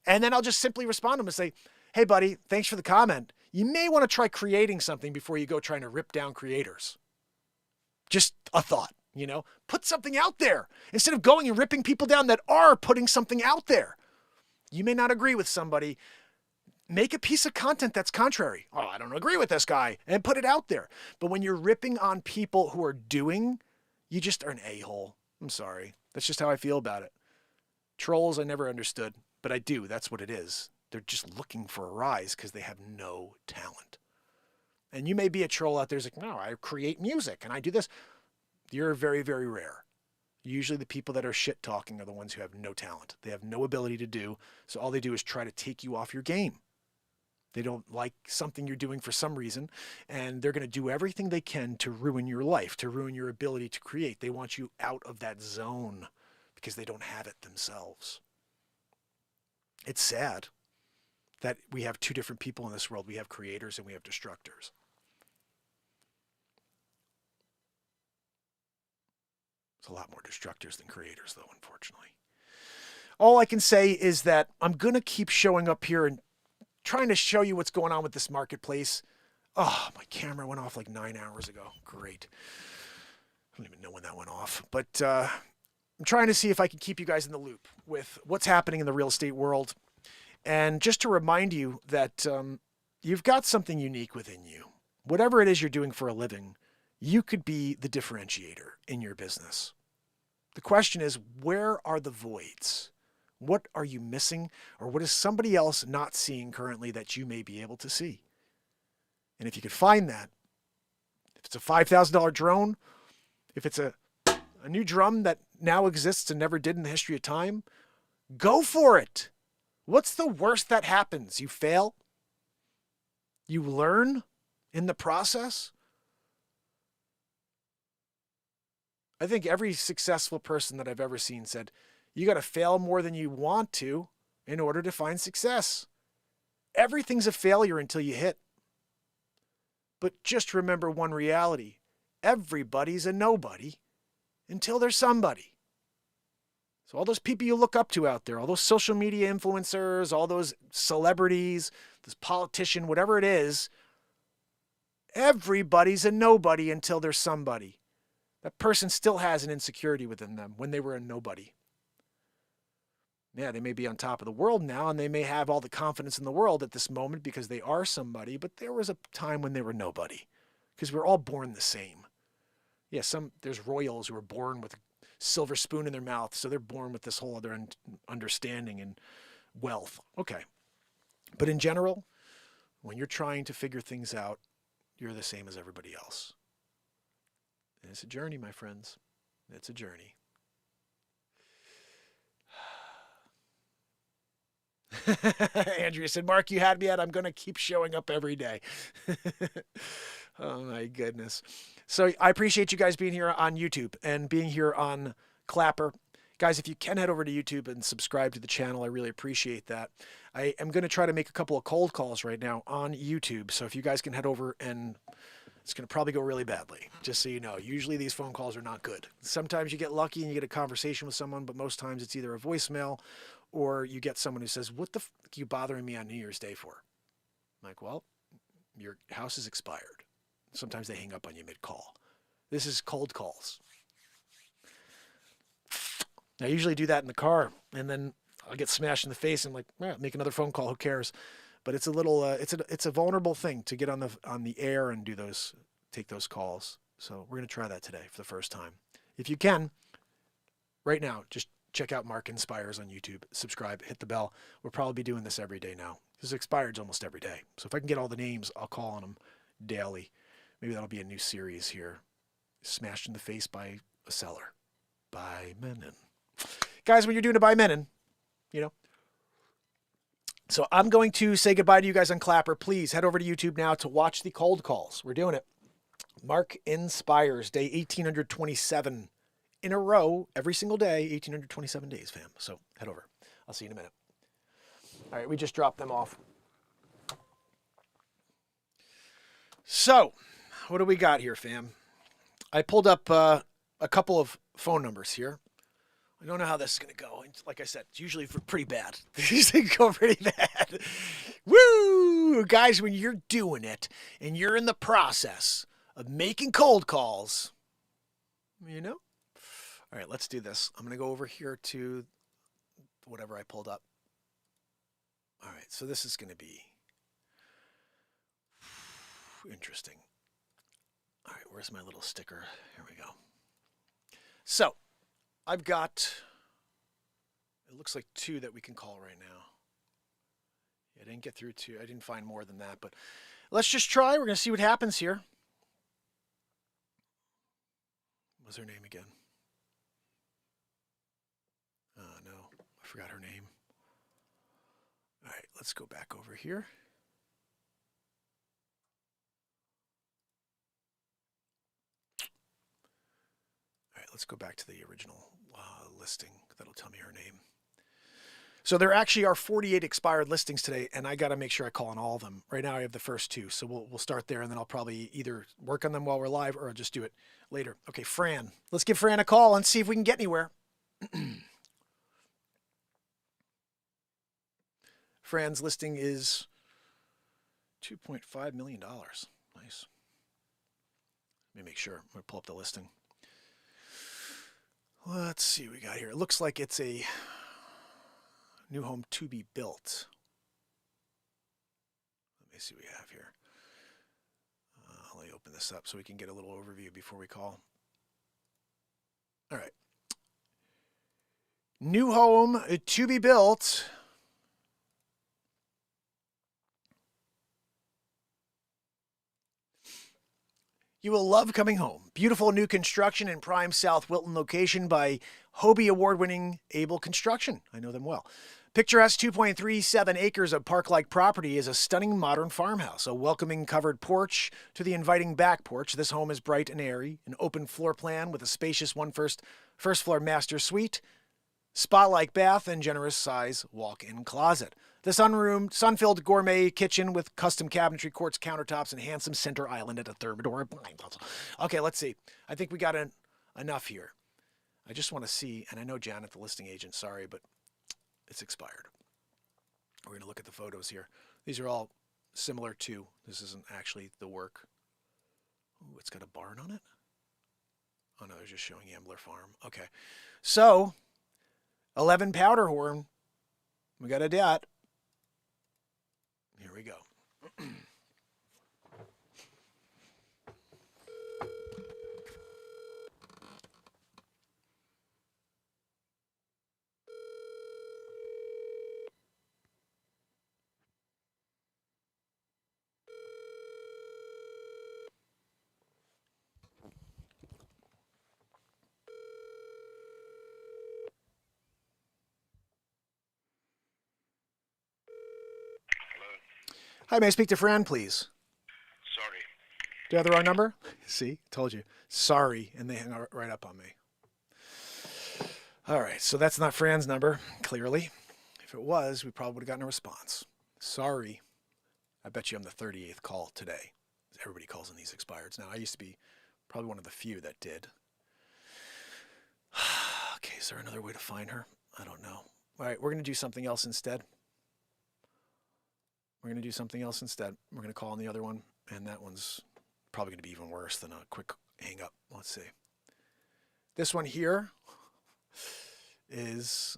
And then I'll just simply respond to them and say, hey buddy, thanks for the comment. You may want to try creating something before you go trying to rip down creators. Just a thought, you know, put something out there instead of going and ripping people down that are putting something out there. You may not agree with somebody. Make a piece of content that's contrary. Oh, I don't agree with this guy, and put it out there. But when you're ripping on people who are doing, you just are an a-hole. I'm sorry. That's just how I feel about it. Trolls, I never understood, but I do. That's what it is. They're just looking for a rise because they have no talent. And you may be a troll out there who's like, no, I create music and I do this. You're very, very rare. Usually the people that are shit talking are the ones who have no talent. They have no ability to do. So all they do is try to take you off your game. They don't like something you're doing for some reason, and they're going to do everything they can to ruin your life, to ruin your ability to create. They want you out of that zone because they don't have it themselves. It's sad that we have two different people in this world. We have creators and we have destructors. There's a lot more destructors than creators, though, unfortunately. All I can say is that I'm going to keep showing up here and trying to show you what's going on with this marketplace. Oh, my camera went off like 9 hours ago. Great. I don't even know when that went off. But I'm trying to see if I can keep you guys in the loop with what's happening in the real estate world. And just to remind you that you've got something unique within you. Whatever it is you're doing for a living, you could be the differentiator in your business. The question is, where are the voids? What are you missing, or what is somebody else not seeing currently that you may be able to see? And if you could find that, if it's a $5,000 drone, if it's a new drum that now exists and never did in the history of time, go for it. What's the worst that happens? You fail? You learn in the process? I think every successful person that I've ever seen said, you got to fail more than you want to in order to find success. Everything's a failure until you hit. But just remember one reality. Everybody's a nobody until they're somebody. So all those people you look up to out there, all those social media influencers, all those celebrities, this politician, whatever it is, everybody's a nobody until there's somebody. That person still has an insecurity within them when they were a nobody. Yeah, they may be on top of the world now, and they may have all the confidence in the world at this moment because they are somebody, but there was a time when they were nobody, because we're all born the same. Yeah, there's royals who are born with a silver spoon in their mouth, so they're born with this whole other understanding and wealth. Okay. But in general, when you're trying to figure things out, you're the same as everybody else. And it's a journey, my friends. It's a journey. Andrea said, Mark, you had me at, I'm going to keep showing up every day. Oh, my goodness. So I appreciate you guys being here on YouTube and being here on Clapper. Guys, if you can head over to YouTube and subscribe to the channel, I really appreciate that. I am going to try to make a couple of cold calls right now on YouTube. So if you guys can head over, and it's going to probably go really badly, just so you know. Usually these phone calls are not good. Sometimes you get lucky and you get a conversation with someone, but most times it's either a voicemail or you get someone who says, what the f*** are you bothering me on New Year's Day for? I'm like, well, your house is expired. Sometimes they hang up on you mid-call. This is cold calls. I usually do that in the car, and then I'll get smashed in the face and make another phone call. Who cares? But it's a little, it's a vulnerable thing to get on the air and take those calls. So we're gonna try that today for the first time. If you can, right now, just check out Mark Inspires on YouTube. Subscribe, hit the bell. We'll probably be doing this every day now. This expires almost every day. So if I can get all the names, I'll call on them daily. Maybe that'll be a new series here. Smashed in the face by a seller. By Menon. Guys, when you're doing it by Menon, you know. So I'm going to say goodbye to you guys on Clapper. Please head over to YouTube now to watch the cold calls. We're doing it. Mark Inspires, day 1827 in a row, every single day, 1827 days, fam. So head over. I'll see you in a minute. All right, we just dropped them off. So, what do we got here, fam? I pulled up a couple of phone numbers here. I don't know how this is going to go. Like I said, it's usually pretty bad. These things go pretty bad. Woo! Guys, when you're doing it and you're in the process of making cold calls, you know? All right, let's do this. I'm going to go over here to whatever I pulled up. All right, so this is going to be interesting. All right, where's my little sticker? Here we go. So, I've got, it looks like 2 that we can call right now. I didn't get through 2. I didn't find more than that, but let's just try. We're going to see what happens here. What's her name again? No, I forgot her name. All right, let's go back over here. All right, let's go back to the original listing. That'll tell me her name. So there actually are 48 expired listings today, and I got to make sure I call on all of them. Right now I have the first 2, so we'll start there, and then I'll probably either work on them while we're live or I'll just do it later. Okay, Fran. Let's give Fran a call and see if we can get anywhere. Fran's listing is $2.5 million. Nice. Let me make sure. I'm going to pull up the listing. Let's see what we got here. It looks like it's a new home to be built. Let me see what we have here. Let me open this up so we can get a little overview before we call. All right. New home to be built. You will love coming home. Beautiful new construction in prime South Wilton location by Hobie award-winning Able Construction. I know them well. Picturesque 2.37 acres of park-like property is a stunning modern farmhouse. A welcoming covered porch to the inviting back porch. This home is bright and airy. An open floor plan with a spacious first floor master suite, spa-like bath, and generous size walk-in closet. The sunroomed, sun-filled gourmet kitchen with custom cabinetry, quartz countertops, and handsome center island at a thermidor. Okay, let's see. I think we got enough here. I just want to see, and I know Janet, the listing agent, sorry, but it's expired. We're going to look at the photos here. These are all similar to, this isn't actually the work. Ooh, it's got a barn on it. Oh no, they're just showing Ambler Farm. Okay. So, 11 Powderhorn. We got a dot. Here we go. Hi, may I speak to Fran, please? Sorry. Do you have the wrong number? See, told you. Sorry, and they hung right up on me. All right, so that's not Fran's number, clearly. If it was, we probably would have gotten a response. Sorry. I bet you I'm the 38th call today. Everybody calls in these expireds. Now, I used to be probably one of the few that did. Okay, is there another way to find her? I don't know. All right, we're going to do something else instead. We're going to do something else instead. We're going to call on the other one, and that one's probably going to be even worse than a quick hang up. Let's see. This one here is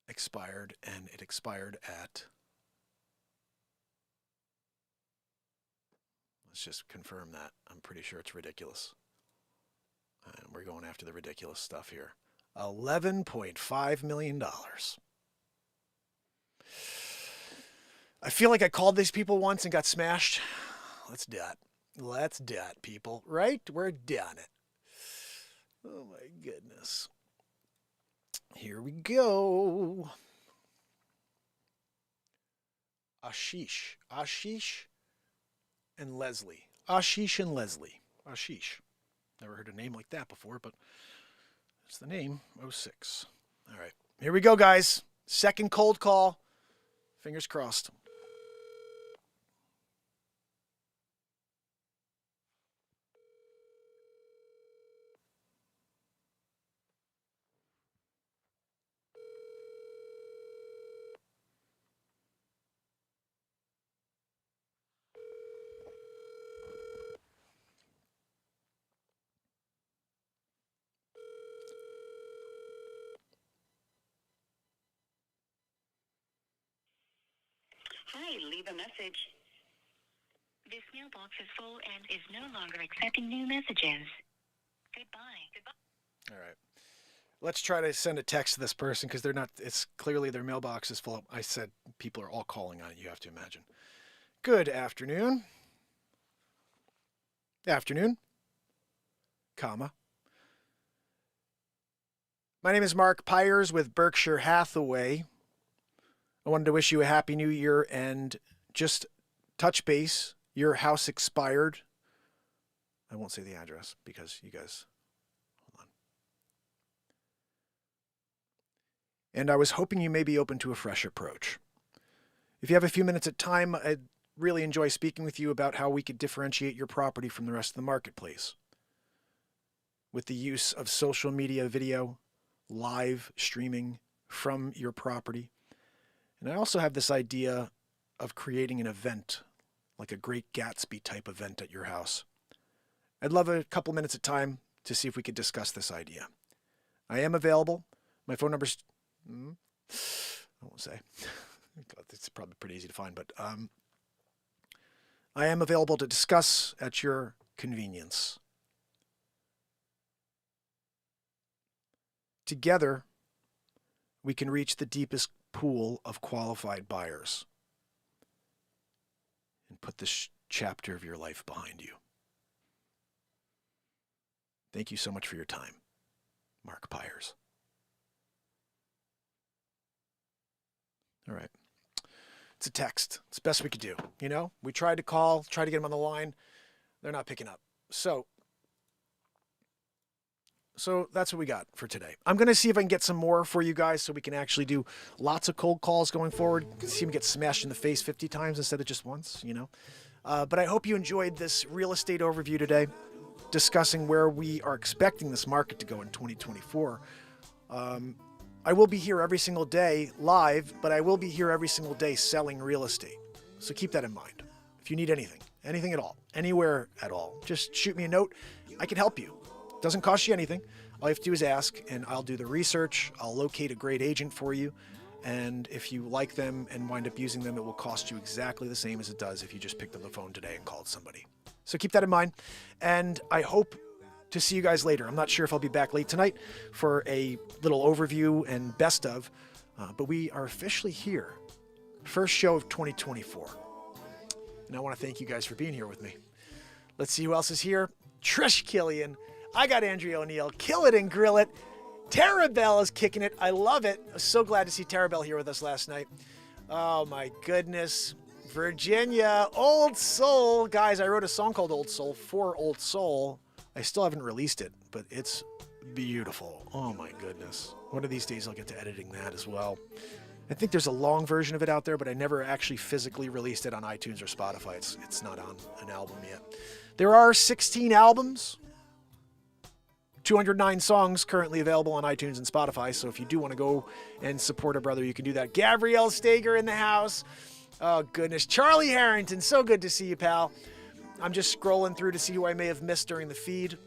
expired, and it expired at, let's just confirm that. I'm pretty sure it's ridiculous. And we're going after the ridiculous stuff here. $11.5 million. I feel like I called these people once and got smashed. Let's do it. Let's do it, people. Right? We're done it. Oh, my goodness. Here we go. Ashish. Ashish and Leslie. Ashish and Leslie. Ashish. Never heard a name like that before, but it's the name. 06. All right. Here we go, guys. Second cold call. Fingers crossed. Hi, leave a message. This mailbox is full and is no longer accepting new messages. Goodbye. All right. Let's try to send a text to this person because they're not, it's clearly their mailbox is full. I said people are all calling on it, you have to imagine. Good afternoon. Afternoon. Comma. My name is Mark Pires with Berkshire Hathaway. I wanted to wish you a happy new year and just touch base. Your house expired. I won't say the address because you guys, hold on. And I was hoping you may be open to a fresh approach. If you have a few minutes of time, I'd really enjoy speaking with you about how we could differentiate your property from the rest of the marketplace. With the use of social media video, live streaming from your property. And I also have this idea of creating an event, like a Great Gatsby type event at your house. I'd love a couple minutes of time to see if we could discuss this idea. I am available. My phone number's, I won't say. It's probably pretty easy to find, but I am available to discuss at your convenience. Together, we can reach the deepest pool of qualified buyers and put this chapter of your life behind you. Thank you so much for your time. Mark Pires. All right. It's a text. It's the best we could do. You know, we tried to call, tried to get them on the line. They're not picking up. So that's what we got for today. I'm going to see if I can get some more for you guys so we can actually do lots of cold calls going forward. See them get smashed in the face 50 times instead of just once, you know. But I hope you enjoyed this real estate overview today. discussing where we are expecting this market to go in 2024. I will be here every single day live, but I will be here every single day selling real estate. So keep that in mind. If you need anything at all, anywhere at all, just shoot me a note. I can help you. Doesn't cost you anything. All you have to do is ask, and I'll do the research. I'll locate a great agent for you. And if you like them and wind up using them, it will cost you exactly the same as it does if you just picked up the phone today and called somebody. So keep that in mind. And I hope to see you guys later. I'm not sure if I'll be back late tonight for a little overview and best of, but we are officially here. First show of 2024. And I want to thank you guys for being here with me. Let's see who else is here. Trish Killian. I got Andrea O'Neill. Kill it and grill it. Tara Bell is kicking it. I love it. I'm so glad to see Tara Bell here with us last night. Oh my goodness. Virginia, Old Soul. Guys, I wrote a song called Old Soul for Old Soul. I still haven't released it, but it's beautiful. Oh my goodness. One of these days I'll get to editing that as well. I think there's a long version of it out there, but I never actually physically released it on iTunes or Spotify. It's not on an album yet. There are 16 albums, 209 songs currently available on iTunes and Spotify. So if you do want to go and support a brother, you can do that. Gabrielle Stager in the house. Oh goodness. Charlie Harrington. So good to see you, pal. I'm just scrolling through to see who I may have missed during the feed.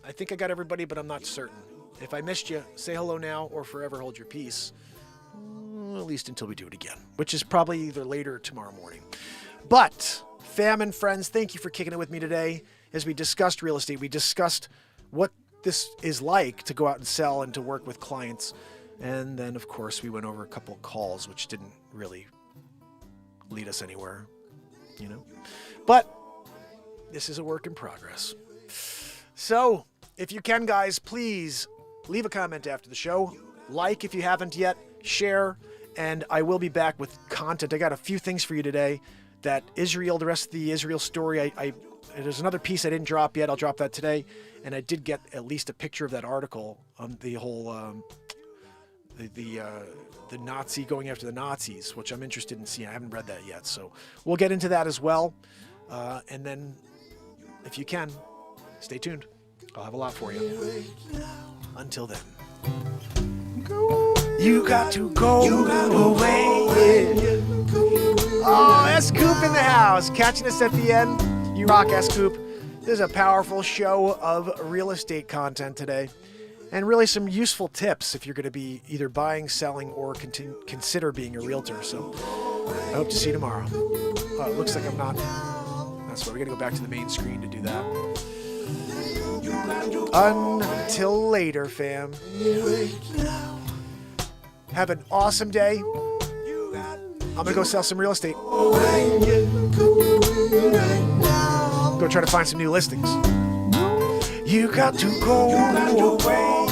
I think I got everybody, but I'm not certain. If I missed you, say hello now or forever hold your peace. At least until we do it again, which is probably either later or tomorrow morning. But, fam and friends, thank you for kicking it with me today. As we discussed real estate, we discussed what this is like to go out and sell and to work with clients. And then, of course, we went over a couple of calls, which didn't really lead us anywhere, you know. But this is a work in progress. So, if you can, guys, please leave a comment after the show. Like if you haven't yet. Share. And I will be back with content. I got a few things for you today. That Israel, the rest of the Israel story, there's another piece I didn't drop yet. I'll drop that today. And I did get at least a picture of that article on the whole, the Nazi going after the Nazis, which I'm interested in seeing. I haven't read that yet. So we'll get into that as well. And then, if you can, stay tuned. I'll have a lot for you. Until then. You got to go away. Oh, S. Coop in the house. Catching us at the end. You rock, S. Coop. This is a powerful show of real estate content today. And really some useful tips if you're going to be either buying, selling, or consider being a realtor. So I hope to see you tomorrow. Oh, it looks like I'm not. That's why we're going to go back to the main screen to do that. Until later, fam. Have an awesome day. I'm going to go sell some real estate. Go try to find some new listings. You got to go away.